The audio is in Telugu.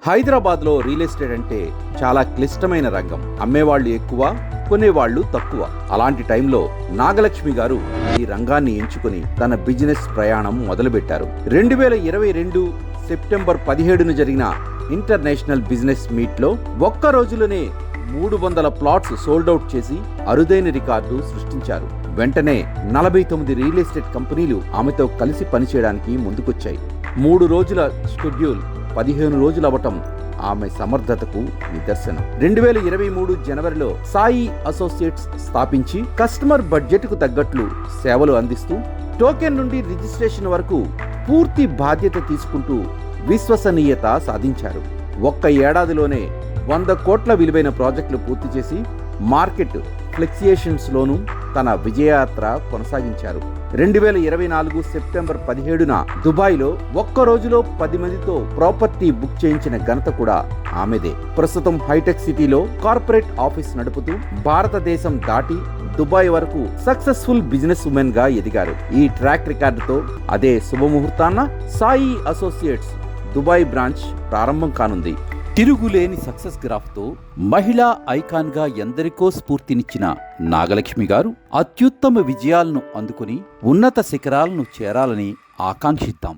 హైదరాబాద్లో రియల్ ఎస్టేట్ అంటే చాలా క్లిష్టమైన రంగం. అమ్మేవాళ్లు ఎక్కువ, కొనేవాళ్లు తక్కువ. అలాంటి టైంలో నాగలక్ష్మి గారు ఈ రంగాన్ని ఎంచుకుని తన బిజినెస్ ప్రయాణం మొదలుపెట్టారు. 2022 సెప్టెంబర్ 17న జరిగిన ఇంటర్నేషనల్ బిజినెస్ మీట్లో ఒక్క రోజులోనే 300 ప్లాట్స్ సోల్డ్ అవుట్ చేసి అరుదైన రికార్డు సృష్టించారు. వెంటనే 49 రియల్ ఎస్టేట్ కంపెనీలు ఆమెతో కలిసి పనిచేయడానికి ముందుకొచ్చాయి. 3 రోజుల షెడ్యూల్ 15 రోజులు అవటం ఆమె సమర్థతకు నిదర్శనం. 2023 జనవరిలో సాయి అసోసియేట్స్ స్థాపించి కస్టమర్ బడ్జెట్ కు తగ్గట్లు సేవలు అందిస్తూ టోకెన్ నుండి రిజిస్ట్రేషన్ వరకు పూర్తి బాధ్యత తీసుకుంటూ విశ్వసనీయత సాధించారు. ఒక్క ఏడాదిలోనే 100 కోట్ల విలువైన ప్రాజెక్టులు పూర్తి చేసి మార్కెట్ ఫ్లెక్సియేషన్స్ లోనూ తన విజయయాత్ర కొనసాగించారు. 2024 సెప్టెంబర్ 17న దుబాయ్లో ఒక్క రోజులో 10 మందితో ప్రాపర్టీ బుక్ చేయించిన ఘనత కూడా ఆమెదే. ప్రస్తుతం హైటెక్ సిటీలో కార్పొరేట్ ఆఫీస్ నడుపుతూ భారతదేశం దాటి దుబాయ్ వరకు సక్సెస్ఫుల్ బిజినెస్ ఉమెన్ గా ఎదిగారు. ఈ ట్రాక్ రికార్డుతో అదే శుభముహూర్తాన సాయి అసోసియేట్స్ దుబాయ్ బ్రాంచ్ ప్రారంభం కానుంది. తిరుగులేని సక్సెస్ గ్రాఫ్తో మహిళా ఐకాన్ గా ఎందరికో స్ఫూర్తినిచ్చిన నాగలక్ష్మి గారు అత్యుత్తమ విజయాలను అందుకుని ఉన్నత శిఖరాలను చేరాలని ఆకాంక్షిద్దాం.